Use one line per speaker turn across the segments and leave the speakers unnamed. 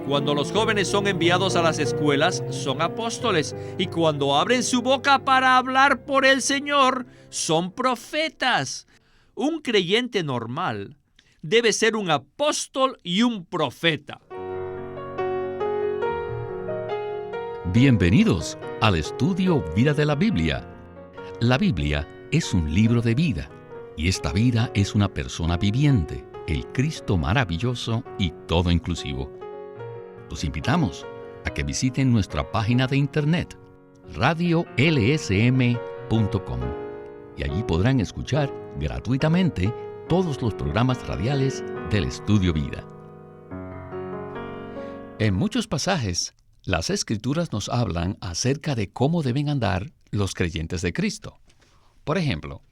Cuando los jóvenes son enviados a las escuelas, son apóstoles. Y cuando abren su boca para hablar por el Señor, son profetas. Un creyente normal debe ser un apóstol y un profeta.
Bienvenidos al estudio Vida de la Biblia. La Biblia es un libro de vida, y esta vida es una persona viviente, el Cristo maravilloso y todo inclusivo. Los invitamos a que visiten nuestra página de internet, radiolsm.com, y allí podrán escuchar gratuitamente todos los programas radiales del Estudio Vida. En muchos pasajes, las Escrituras nos hablan acerca de cómo deben andar los creyentes de Cristo. Por ejemplo,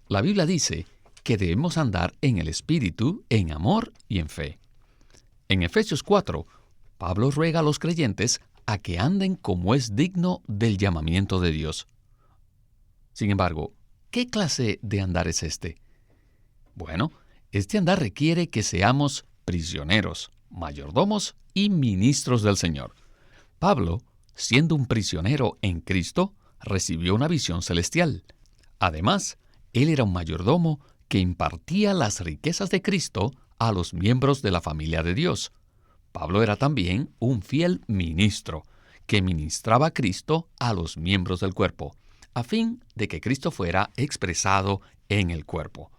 la Biblia dice que debemos andar en el Espíritu, en amor y en fe. En Efesios 4, Pablo ruega a los creyentes a que anden como es digno del llamamiento de Dios. Sin embargo, ¿qué clase de andar es este? Bueno, este andar requiere que seamos prisioneros, mayordomos y ministros del Señor. Pablo, siendo un prisionero en Cristo, recibió una visión celestial. Además, él era un mayordomo que impartía las riquezas de Cristo a los miembros de la familia de Dios. Pablo era también un fiel ministro, que ministraba a Cristo a los miembros del cuerpo, a fin de que Cristo fuera expresado en el cuerpo.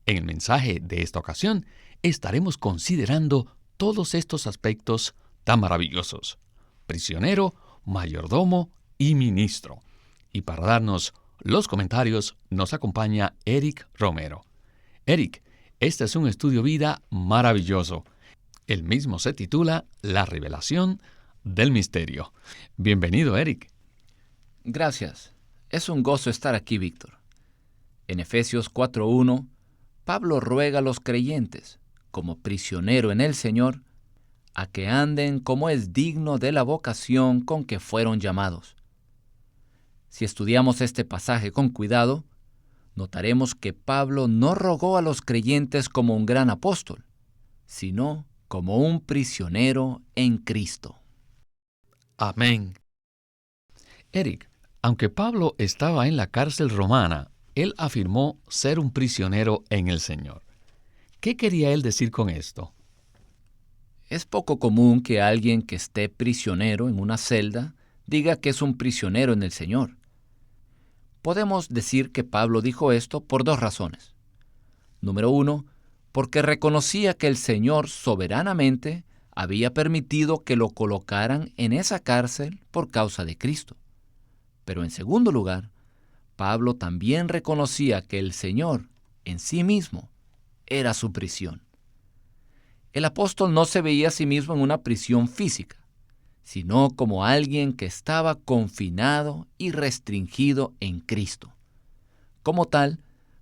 En el mensaje de esta ocasión, estaremos considerando todos estos aspectos tan maravillosos: prisionero, mayordomo y ministro. Y para darnos los comentarios nos acompaña Eric Romero. Eric, este es un estudio vida maravilloso. El mismo se titula La revelación del misterio. Bienvenido, Eric.
Gracias. Es un gozo estar aquí, Víctor. En Efesios 4:1, Pablo ruega a los creyentes, como prisionero en el Señor, a que anden como es digno de la vocación con que fueron llamados. Si estudiamos este pasaje con cuidado, notaremos que Pablo no rogó a los creyentes como un gran apóstol, sino como un prisionero en Cristo.
Amén. Eric, aunque Pablo estaba en la cárcel romana, él afirmó ser un prisionero en el Señor. ¿Qué quería él decir con esto?
Es poco común que alguien que esté prisionero en una celda diga que es un prisionero en el Señor. Podemos decir que Pablo dijo esto por dos razones. Número 1, porque reconocía que el Señor soberanamente había permitido que lo colocaran en esa cárcel por causa de Cristo. Pero en segundo lugar, Pablo también reconocía que el Señor, en sí mismo, era su prisión. El apóstol no se veía a sí mismo en una prisión física, sino como alguien que estaba confinado y restringido en Cristo. Como tal,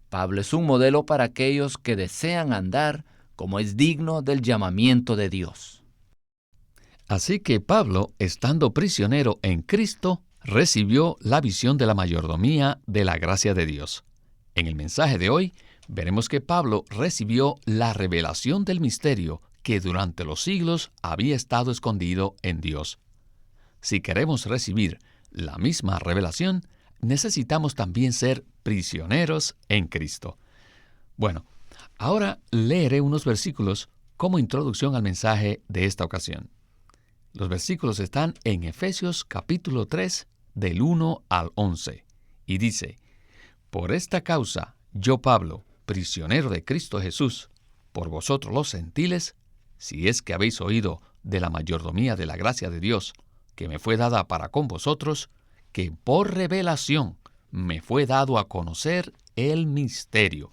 Pablo es un modelo para aquellos que desean andar como es digno del llamamiento de Dios.
Así que Pablo, estando prisionero en Cristo, recibió la visión de la mayordomía de la gracia de Dios. En el mensaje de hoy, veremos que Pablo recibió la revelación del misterio que durante los siglos había estado escondido en Dios. Si queremos recibir la misma revelación, necesitamos también ser prisioneros en Cristo. Bueno, ahora leeré unos versículos como introducción al mensaje de esta ocasión. Los versículos están en Efesios capítulo 3, del 1 al 11, y dice: Por esta causa, yo Pablo, prisionero de Cristo Jesús, por vosotros los gentiles, si es que habéis oído de la mayordomía de la gracia de Dios, que me fue dada para con vosotros, que por revelación me fue dado a conocer el misterio,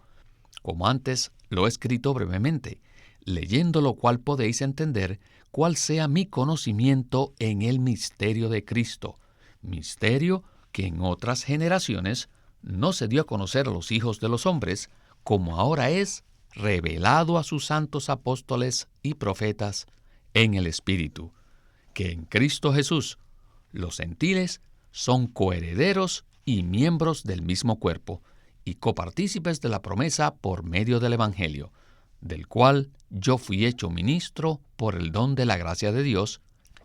como antes lo he escrito brevemente, leyendo lo cual podéis entender cuál sea mi conocimiento en el misterio de Cristo, misterio que en otras generaciones no se dio a conocer a los hijos de los hombres, como ahora es revelado a sus santos apóstoles y profetas en el Espíritu, que en Cristo Jesús los gentiles son coherederos y miembros del mismo cuerpo, y copartícipes de la promesa por medio del Evangelio, del cual yo fui hecho ministro por el don de la gracia de Dios,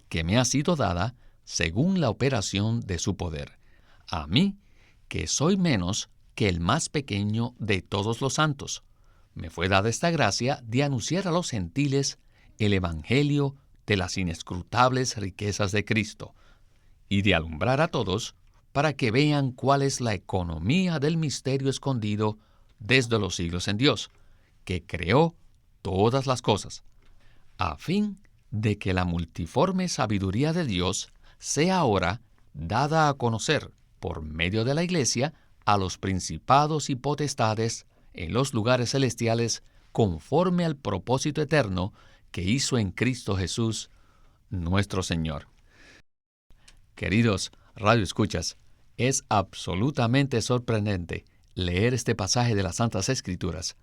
que me ha sido dada según la operación de su poder. A mí, que soy menos que el más pequeño de todos los santos, me fue dada esta gracia de anunciar a los gentiles el evangelio de las inescrutables riquezas de Cristo, y de alumbrar a todos para que vean cuál es la economía del misterio escondido desde los siglos en Dios, que creó todas las cosas, a fin de que la multiforme sabiduría de Dios sea ahora dada a conocer por medio de la Iglesia a los principados y potestades en los lugares celestiales, conforme al propósito eterno que hizo en Cristo Jesús, nuestro Señor. Queridos radioescuchas, es absolutamente sorprendente leer este pasaje de las Santas Escrituras,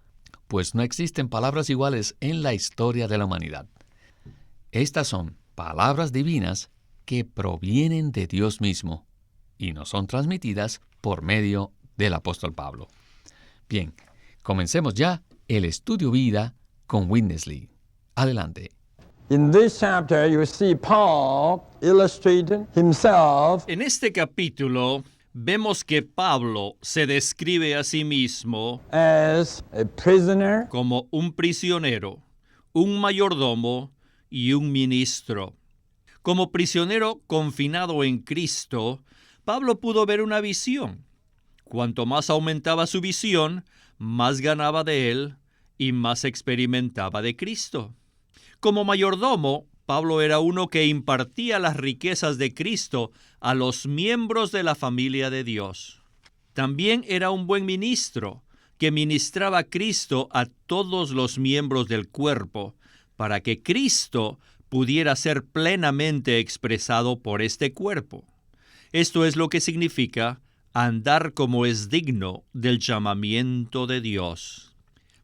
pues no existen palabras iguales en la historia de la humanidad. Estas son palabras divinas que provienen de Dios mismo y nos son transmitidas por medio del apóstol Pablo. Bien, comencemos ya el estudio vida con Witness Lee. Adelante.
In this chapter, you see Paul illustrating himself
En este capítulo vemos que Pablo se describe a sí mismo
as a prisoner,
como un prisionero, un mayordomo y un ministro. Como prisionero confinado en Cristo, Pablo pudo ver una visión. Cuanto más aumentaba su visión, más ganaba de él y más experimentaba de Cristo. Como mayordomo, Pablo era uno que impartía las riquezas de Cristo a los miembros de la familia de Dios. También era un buen ministro, que ministraba a Cristo a todos los miembros del cuerpo, para que Cristo pudiera ser plenamente expresado por este cuerpo. Esto es lo que significa andar como es digno del llamamiento de Dios.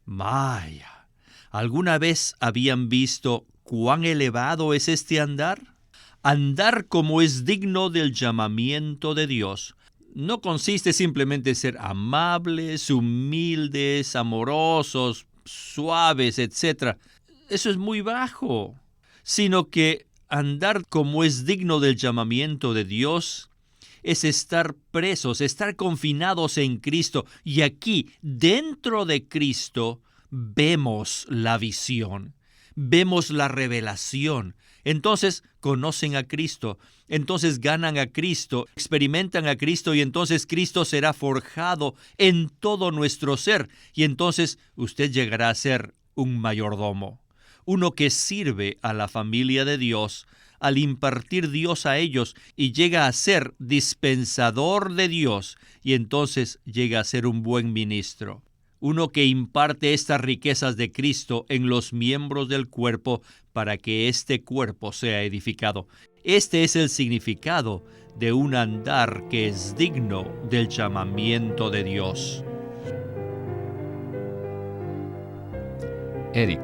Vaya, ¿alguna vez habían visto cuán elevado es este andar? Andar como es digno del llamamiento de Dios no consiste simplemente en ser amables, humildes, amorosos, suaves, etc. Eso es muy bajo. Sino que andar como es digno del llamamiento de Dios es estar presos, estar confinados en Cristo. Y aquí, dentro de Cristo, vemos la visión, vemos la revelación. Entonces conocen a Cristo, entonces ganan a Cristo, experimentan a Cristo y entonces Cristo será forjado en todo nuestro ser. Y entonces usted llegará a ser un mayordomo, uno que sirve a la familia de Dios al impartir Dios a ellos y llega a ser dispensador de Dios y entonces llega a ser un buen ministro. Uno que imparte estas riquezas de Cristo en los miembros del cuerpo para que este cuerpo sea edificado. Este es el significado de un andar que es digno del llamamiento de Dios.
Eric,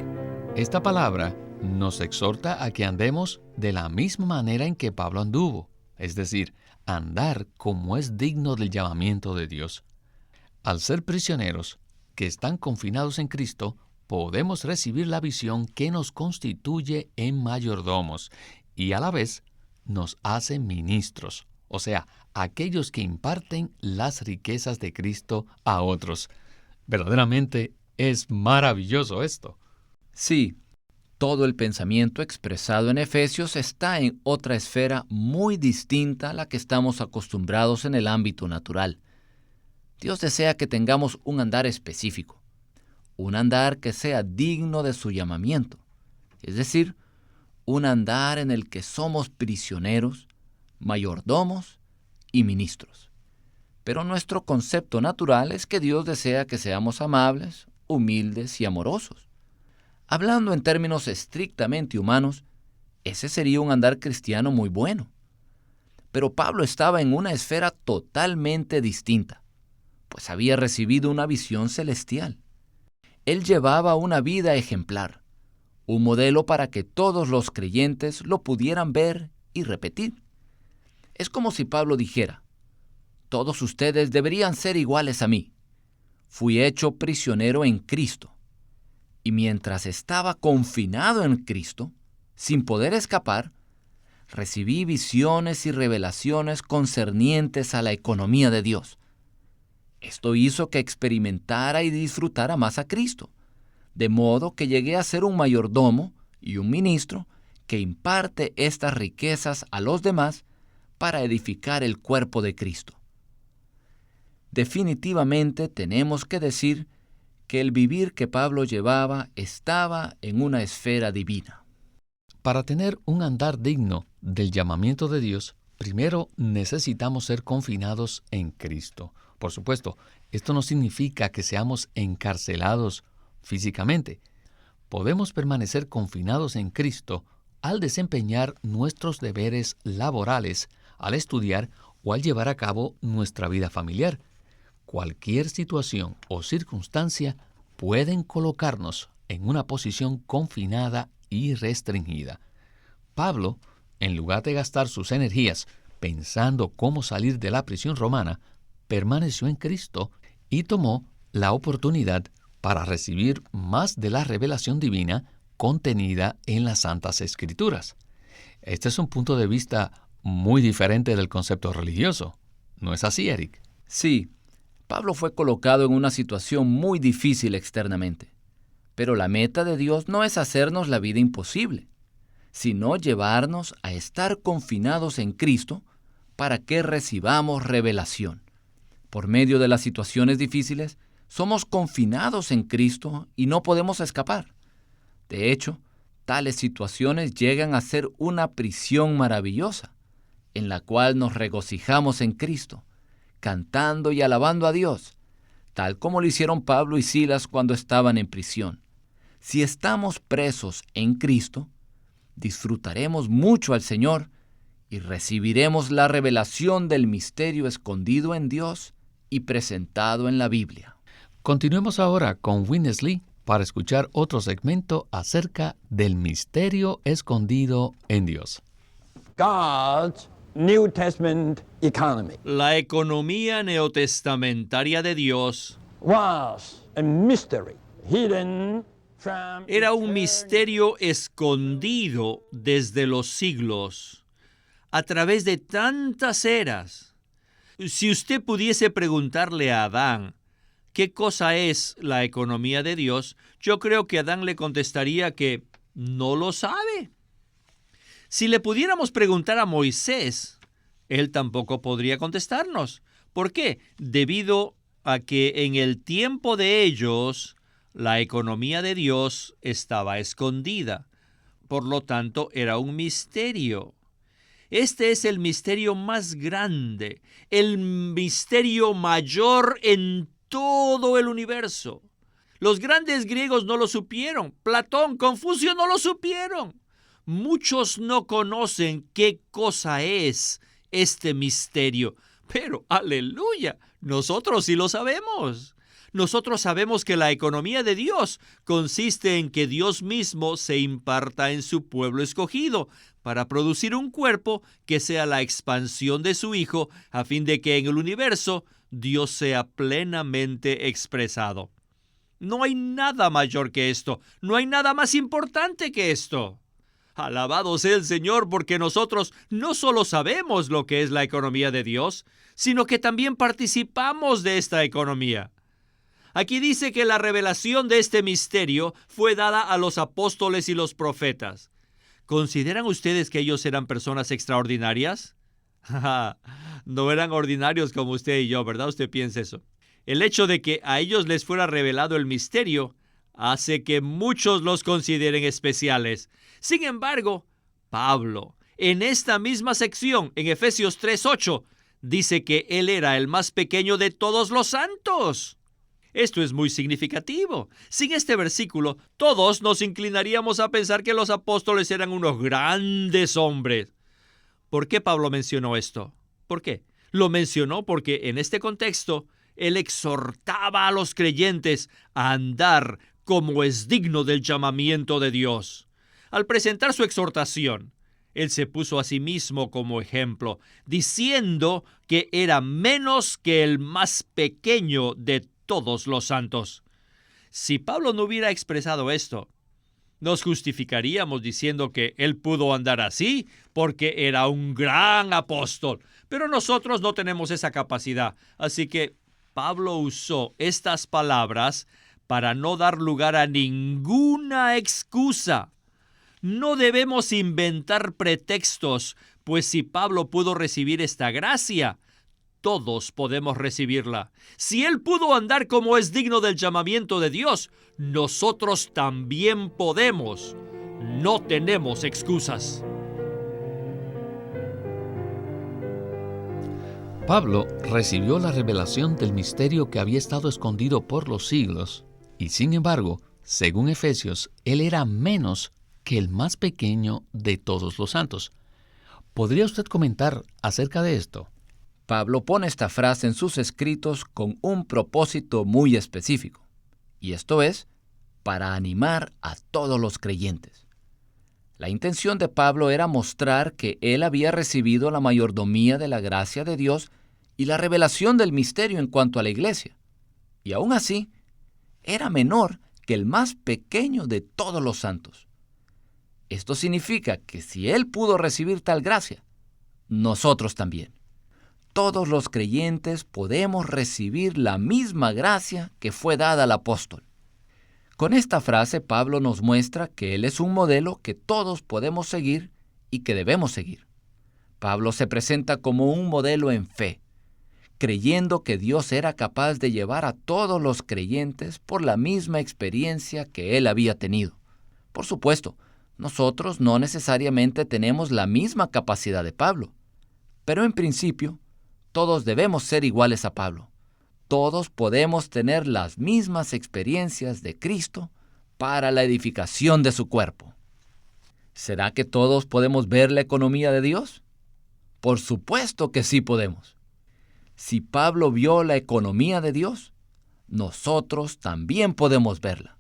esta palabra nos exhorta a que andemos de la misma manera en que Pablo anduvo, es decir, andar como es digno del llamamiento de Dios. Al ser prisioneros que están confinados en Cristo, podemos recibir la visión que nos constituye en mayordomos y a la vez nos hace ministros, o sea, aquellos que imparten las riquezas de Cristo a otros. Verdaderamente es maravilloso esto.
Sí, todo el pensamiento expresado en Efesios está en otra esfera muy distinta a la que estamos acostumbrados en el ámbito natural. Dios desea que tengamos un andar específico, un andar que sea digno de su llamamiento, es decir, un andar en el que somos prisioneros, mayordomos y ministros. Pero nuestro concepto natural es que Dios desea que seamos amables, humildes y amorosos. Hablando en términos estrictamente humanos, ese sería un andar cristiano muy bueno. Pero Pablo estaba en una esfera totalmente distinta, pues había recibido una visión celestial. Él llevaba una vida ejemplar, un modelo para que todos los creyentes lo pudieran ver y repetir. Es como si Pablo dijera: todos ustedes deberían ser iguales a mí. Fui hecho prisionero en Cristo. Y mientras estaba confinado en Cristo, sin poder escapar, recibí visiones y revelaciones concernientes a la economía de Dios. Esto hizo que experimentara y disfrutara más a Cristo, de modo que llegué a ser un mayordomo y un ministro que imparte estas riquezas a los demás para edificar el cuerpo de Cristo. Definitivamente tenemos que decir que el vivir que Pablo llevaba estaba en una esfera divina.
Para tener un andar digno del llamamiento de Dios, primero necesitamos ser confinados en Cristo. Por supuesto, esto no significa que seamos encarcelados físicamente. Podemos permanecer confinados en Cristo al desempeñar nuestros deberes laborales, al estudiar o al llevar a cabo nuestra vida familiar. Cualquier situación o circunstancia pueden colocarnos en una posición confinada y restringida. Pablo, en lugar de gastar sus energías pensando cómo salir de la prisión romana, permaneció en Cristo y tomó la oportunidad para recibir más de la revelación divina contenida en las Santas Escrituras. Este es un punto de vista muy diferente del concepto religioso. ¿No es así, Eric?
Sí, Pablo fue colocado en una situación muy difícil externamente, pero la meta de Dios no es hacernos la vida imposible, sino llevarnos a estar confinados en Cristo para que recibamos revelación. Por medio de las situaciones difíciles, somos confinados en Cristo y no podemos escapar. De hecho, tales situaciones llegan a ser una prisión maravillosa, en la cual nos regocijamos en Cristo, cantando y alabando a Dios, tal como lo hicieron Pablo y Silas cuando estaban en prisión. Si estamos presos en Cristo, disfrutaremos mucho al Señor y recibiremos la revelación del misterio escondido en Dios y presentado en la Biblia.
Continuemos ahora con Winnesley para escuchar otro segmento acerca del misterio escondido en Dios.
God's New Testament economy
La economía neotestamentaria de Dios
was a mystery hidden from
era un
eternity.
misterio escondido desde los siglos, a través de tantas eras. Si usted pudiese preguntarle a Adán qué cosa es la economía de Dios, yo creo que Adán le contestaría que no lo sabe. Si le pudiéramos preguntar a Moisés, él tampoco podría contestarnos. ¿Por qué? Debido a que en el tiempo de ellos, la economía de Dios estaba escondida. Por lo tanto, era un misterio. Este es el misterio más grande, el misterio mayor en todo el universo. Los grandes griegos no lo supieron. Platón, Confucio no lo supieron. Muchos no conocen qué cosa es este misterio, pero aleluya, nosotros sí lo sabemos. Nosotros sabemos que la economía de Dios consiste en que Dios mismo se imparta en su pueblo escogido para producir un cuerpo que sea la expansión de su Hijo, a fin de que en el universo Dios sea plenamente expresado. No hay nada mayor que esto, no hay nada más importante que esto. Alabado sea el Señor, porque nosotros no solo sabemos lo que es la economía de Dios, sino que también participamos de esta economía. Aquí dice que la revelación de este misterio fue dada a los apóstoles y los profetas. ¿Consideran ustedes que ellos eran personas extraordinarias? No eran ordinarios como usted y yo, ¿verdad? Usted piensa eso. El hecho de que a ellos les fuera revelado el misterio hace que muchos los consideren especiales. Sin embargo, Pablo, en esta misma sección, en Efesios 3:8, dice que él era el más pequeño de todos los santos. Esto es muy significativo. Sin este versículo, todos nos inclinaríamos a pensar que los apóstoles eran unos grandes hombres. ¿Por qué Pablo mencionó esto? ¿Por qué? Lo mencionó porque en este contexto, él exhortaba a los creyentes a andar como es digno del llamamiento de Dios. Al presentar su exhortación, él se puso a sí mismo como ejemplo, diciendo que era menos que el más pequeño de todos los santos. Si Pablo no hubiera expresado esto, nos justificaríamos diciendo que él pudo andar así porque era un gran apóstol. Pero nosotros no tenemos esa capacidad. Así que Pablo usó estas palabras para no dar lugar a ninguna excusa. No debemos inventar pretextos, pues si Pablo pudo recibir esta gracia, todos podemos recibirla. Si él pudo andar como es digno del llamamiento de Dios, nosotros también podemos. No tenemos excusas.
Pablo recibió la revelación del misterio que había estado escondido por los siglos, y sin embargo, según Efesios, él era menos que el más pequeño de todos los santos. ¿Podría usted comentar acerca de esto?
Pablo pone esta frase en sus escritos con un propósito muy específico, y esto es, para animar a todos los creyentes. La intención de Pablo era mostrar que él había recibido la mayordomía de la gracia de Dios y la revelación del misterio en cuanto a la iglesia, y aún así, era menor que el más pequeño de todos los santos. Esto significa que si él pudo recibir tal gracia, nosotros también. Todos los creyentes podemos recibir la misma gracia que fue dada al apóstol. Con esta frase, Pablo nos muestra que él es un modelo que todos podemos seguir y que debemos seguir. Pablo se presenta como un modelo en fe, creyendo que Dios era capaz de llevar a todos los creyentes por la misma experiencia que él había tenido. Por supuesto, nosotros no necesariamente tenemos la misma capacidad de Pablo, pero en principio, todos debemos ser iguales a Pablo. Todos podemos tener las mismas experiencias de Cristo para la edificación de su cuerpo. ¿Será que todos podemos ver la economía de Dios? Por supuesto que sí podemos. Si Pablo vio la economía de Dios, nosotros también podemos verla.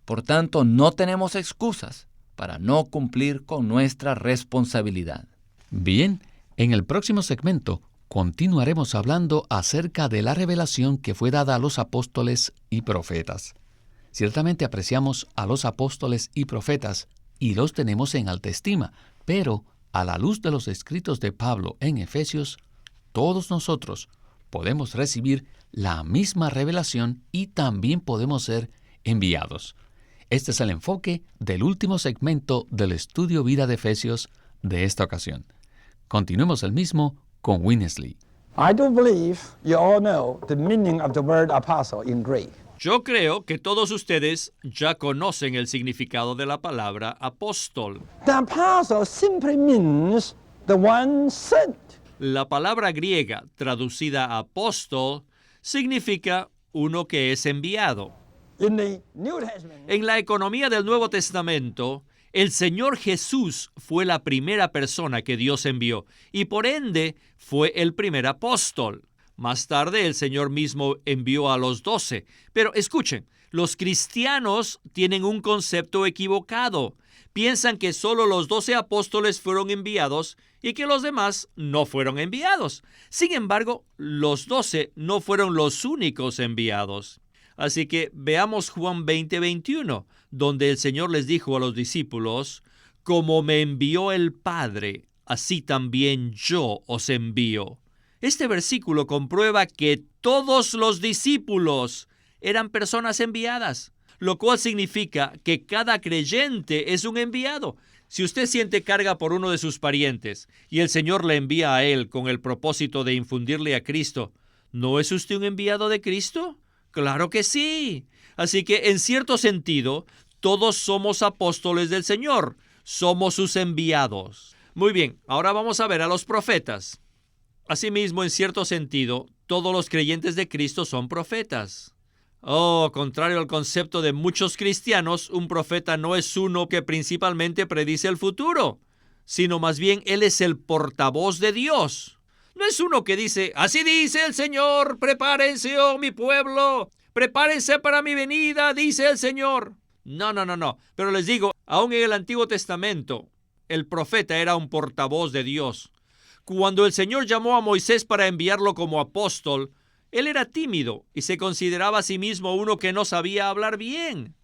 Por tanto, no tenemos excusas para no cumplir con nuestra responsabilidad.
Bien, en el próximo segmento continuaremos hablando acerca de la revelación que fue dada a los apóstoles y profetas. Ciertamente apreciamos a los apóstoles y profetas y los tenemos en alta estima, pero a la luz de los escritos de Pablo en Efesios, todos nosotros podemos recibir la misma revelación y también podemos ser enviados. Este es el enfoque del último segmento del estudio Vida de Efesios de esta ocasión. Continuemos el mismo con Winnesley.
I do believe you all know the meaning of the word apostle in Greek.
Yo creo que todos ustedes ya conocen el significado de la palabra apóstol.
The apostle simply means the one sent.
La palabra griega traducida a apóstol significa uno que es enviado.
In the New Testament,
En la economía del Nuevo Testamento, el Señor Jesús fue la primera persona que Dios envió y por ende fue el primer apóstol. Más tarde el Señor mismo envió a los 12. Pero escuchen, los cristianos tienen un concepto equivocado. Piensan que solo los 12 apóstoles fueron enviados y que los demás no fueron enviados. Sin embargo, los 12 no fueron los únicos enviados. Así que veamos Juan 20:21, donde el Señor les dijo a los discípulos, como me envió el Padre, así también yo os envío. Este versículo comprueba que todos los discípulos eran personas enviadas, lo cual significa que cada creyente es un enviado. Si usted siente carga por uno de sus parientes y el Señor le envía a él con el propósito de infundirle a Cristo, ¿no es usted un enviado de Cristo? ¡Claro que sí! Así que, en cierto sentido, todos somos apóstoles del Señor. Somos sus enviados. Muy bien, ahora vamos a ver a los profetas. Asimismo, en cierto sentido, todos los creyentes de Cristo son profetas. Contrario al concepto de muchos cristianos, un profeta no es uno que principalmente predice el futuro, sino más bien él es el portavoz de Dios. No es uno que dice, así dice el Señor, prepárense, oh mi pueblo, prepárense para mi venida, dice el Señor. No. Pero les digo, aún en el Antiguo Testamento, el profeta era un portavoz de Dios. Cuando el Señor llamó a Moisés para enviarlo como apóstol, Él era tímido y se consideraba a sí mismo uno que no sabía hablar bien.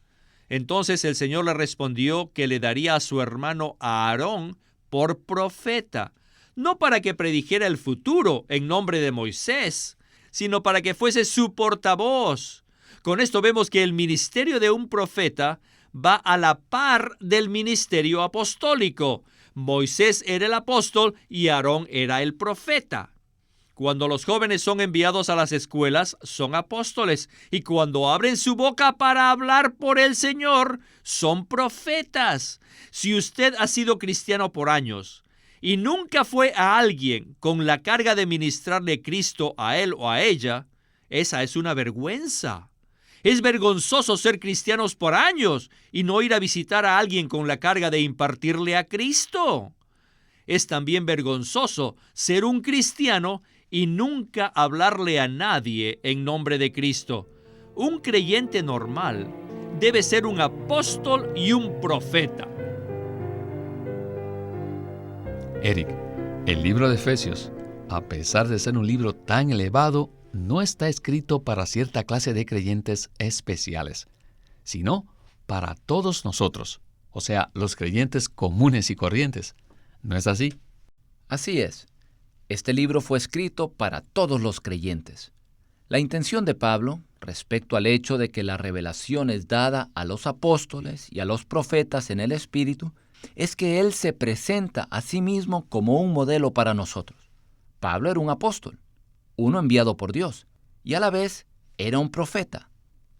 Entonces el Señor le respondió que le daría a su hermano Aarón por profeta, no para que predijera el futuro en nombre de Moisés, sino para que fuese su portavoz. Con esto vemos que el ministerio de un profeta va a la par del ministerio apostólico. Moisés era el apóstol y Aarón era el profeta. Cuando los jóvenes son enviados a las escuelas, son apóstoles, y cuando abren su boca para hablar por el Señor, son profetas. Si usted ha sido cristiano por años y nunca fue a alguien con la carga de ministrarle Cristo a él o a ella, esa es una vergüenza. Es vergonzoso ser cristianos por años y no ir a visitar a alguien con la carga de impartirle a Cristo. Es también vergonzoso ser un cristiano y nunca hablarle a nadie en nombre de Cristo. Un creyente normal debe ser un apóstol y un profeta.
Eric, el libro de Efesios, a pesar de ser un libro tan elevado, no está escrito para cierta clase de creyentes especiales, sino para todos nosotros, o sea, los creyentes comunes y corrientes. ¿No es así?
Así es. Este libro fue escrito para todos los creyentes. La intención de Pablo, respecto al hecho de que la revelación es dada a los apóstoles y a los profetas en el Espíritu, es que él se presenta a sí mismo como un modelo para nosotros. Pablo era un apóstol, uno enviado por Dios, y a la vez era un profeta,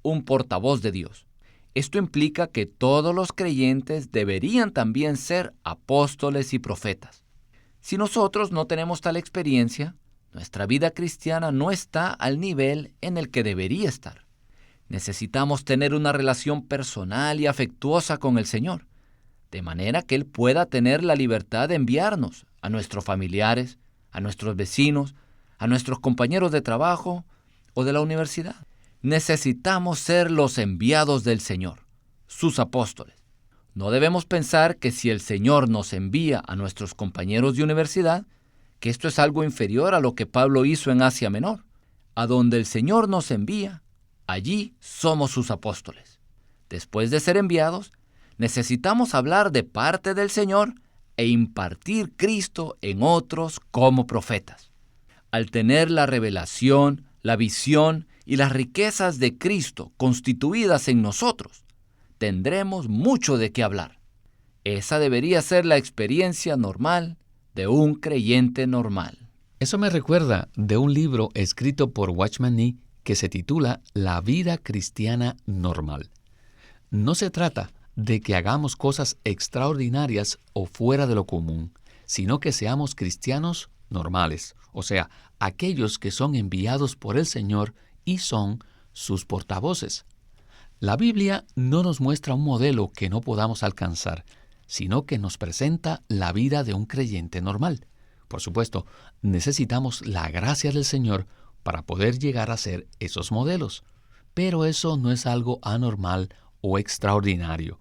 un portavoz de Dios. Esto implica que todos los creyentes deberían también ser apóstoles y profetas. Si nosotros no tenemos tal experiencia, nuestra vida cristiana no está al nivel en el que debería estar. Necesitamos tener una relación personal y afectuosa con el Señor, de manera que Él pueda tener la libertad de enviarnos a nuestros familiares, a nuestros vecinos, a nuestros compañeros de trabajo o de la universidad. Necesitamos ser los enviados del Señor, sus apóstoles. No debemos pensar que si el Señor nos envía a nuestros compañeros de universidad, que esto es algo inferior a lo que Pablo hizo en Asia Menor. A donde el Señor nos envía, allí somos sus apóstoles. Después de ser enviados, necesitamos hablar de parte del Señor e impartir Cristo en otros como profetas. Al tener la revelación, la visión y las riquezas de Cristo constituidas en nosotros, tendremos mucho de qué hablar. Esa debería ser la experiencia normal de un creyente normal.
Eso me recuerda de un libro escrito por Watchman Nee que se titula La vida cristiana normal. No se trata de que hagamos cosas extraordinarias o fuera de lo común, sino que seamos cristianos normales, o sea, aquellos que son enviados por el Señor y son sus portavoces. La Biblia no nos muestra un modelo que no podamos alcanzar, sino que nos presenta la vida de un creyente normal. Por supuesto, necesitamos la gracia del Señor para poder llegar a ser esos modelos, pero eso no es algo anormal o extraordinario.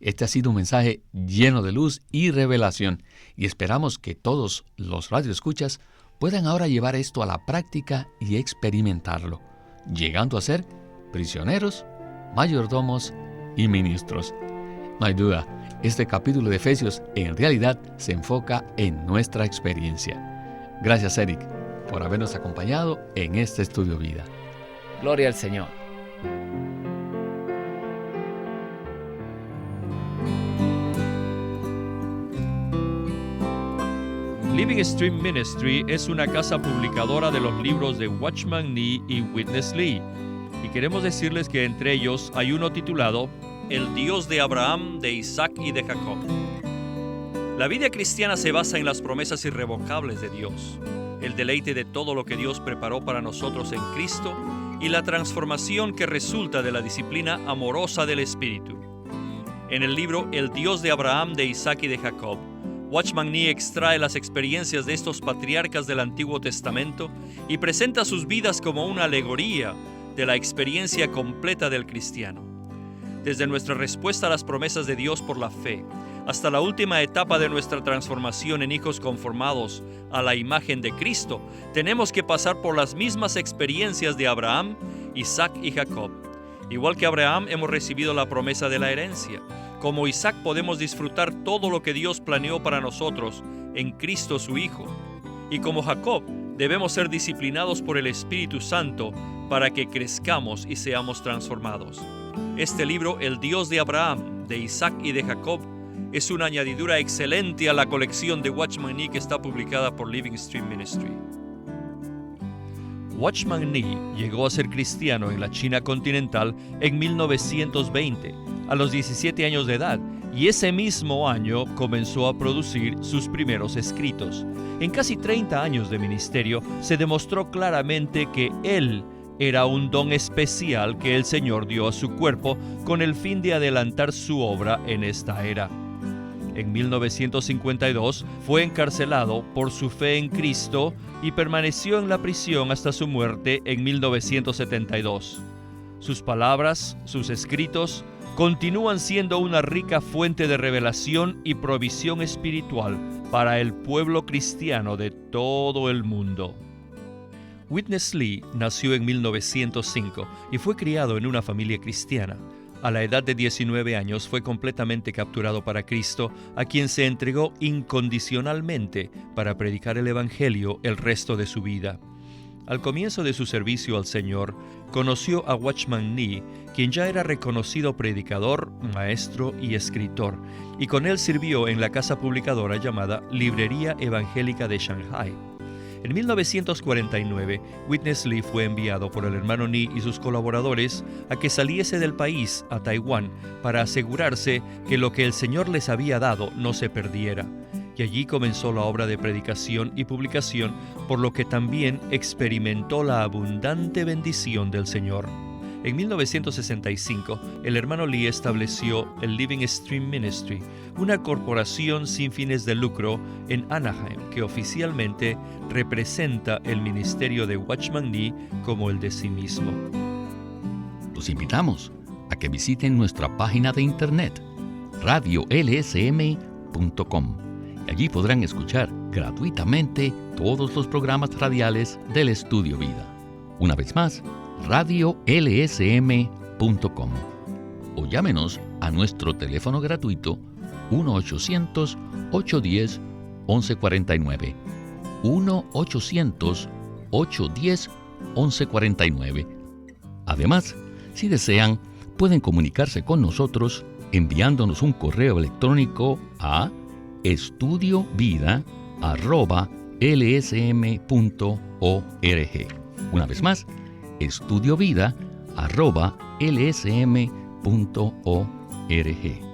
Este ha sido un mensaje lleno de luz y revelación, y esperamos que todos los radioescuchas puedan ahora llevar esto a la práctica y experimentarlo, llegando a ser prisioneros, mayordomos y ministros. No hay duda, este capítulo de Efesios en realidad se enfoca en nuestra experiencia. Gracias, Eric, por habernos acompañado en este Estudio Vida.
Gloria al Señor.
Living Stream Ministry es una casa publicadora de los libros de Watchman Nee y Witness Lee. Y queremos decirles que entre ellos hay uno titulado El Dios de Abraham, de Isaac y de Jacob. La vida cristiana se basa en las promesas irrevocables de Dios, el deleite de todo lo que Dios preparó para nosotros en Cristo y la transformación que resulta de la disciplina amorosa del Espíritu. En el libro El Dios de Abraham, de Isaac y de Jacob, Watchman Nee extrae las experiencias de estos patriarcas del Antiguo Testamento y presenta sus vidas como una alegoría de la experiencia completa del cristiano. Desde nuestra respuesta a las promesas de Dios por la fe, hasta la última etapa de nuestra transformación en hijos conformados a la imagen de Cristo, tenemos que pasar por las mismas experiencias de Abraham, Isaac y Jacob. Igual que Abraham, hemos recibido la promesa de la herencia. Como Isaac, podemos disfrutar todo lo que Dios planeó para nosotros en Cristo su Hijo. Y como Jacob, debemos ser disciplinados por el Espíritu Santo para que crezcamos y seamos transformados. Este libro, El Dios de Abraham, de Isaac y de Jacob, es una añadidura excelente a la colección de Watchman Nee que está publicada por Living Stream Ministry. Watchman Nee llegó a ser cristiano en la China continental en 1920, a los 17 años de edad, y ese mismo año comenzó a producir sus primeros escritos. En casi 30 años de ministerio se demostró claramente que él era un don especial que el Señor dio a su cuerpo con el fin de adelantar su obra en esta era. En 1952 fue encarcelado por su fe en Cristo y permaneció en la prisión hasta su muerte en 1972. Sus palabras, sus escritos, continúan siendo una rica fuente de revelación y provisión espiritual para el pueblo cristiano de todo el mundo. Witness Lee nació en 1905 y fue criado en una familia cristiana. A la edad de 19 años fue completamente capturado para Cristo, a quien se entregó incondicionalmente para predicar el Evangelio el resto de su vida. Al comienzo de su servicio al Señor, conoció a Watchman Nee, quien ya era reconocido predicador, maestro y escritor, y con él sirvió en la casa publicadora llamada Librería Evangélica de Shanghai. En 1949, Witness Lee fue enviado por el hermano Nee y sus colaboradores a que saliese del país a Taiwán para asegurarse que lo que el Señor les había dado no se perdiera. Y allí comenzó la obra de predicación y publicación, por lo que también experimentó la abundante bendición del Señor. En 1965, el hermano Lee estableció el Living Stream Ministry, una corporación sin fines de lucro en Anaheim que oficialmente representa el ministerio de Watchman Nee como el de sí mismo.
Los invitamos a que visiten nuestra página de internet, radiolsm.com. Allí podrán escuchar gratuitamente todos los programas radiales del Estudio Vida. Una vez más, radiolsm.com. O llámenos a nuestro teléfono gratuito 1-800-810-1149. 1-800-810-1149. Además, si desean, pueden comunicarse con nosotros enviándonos un correo electrónico a estudiovida@lsm.org. Una vez más, estudiovida@lsm.org.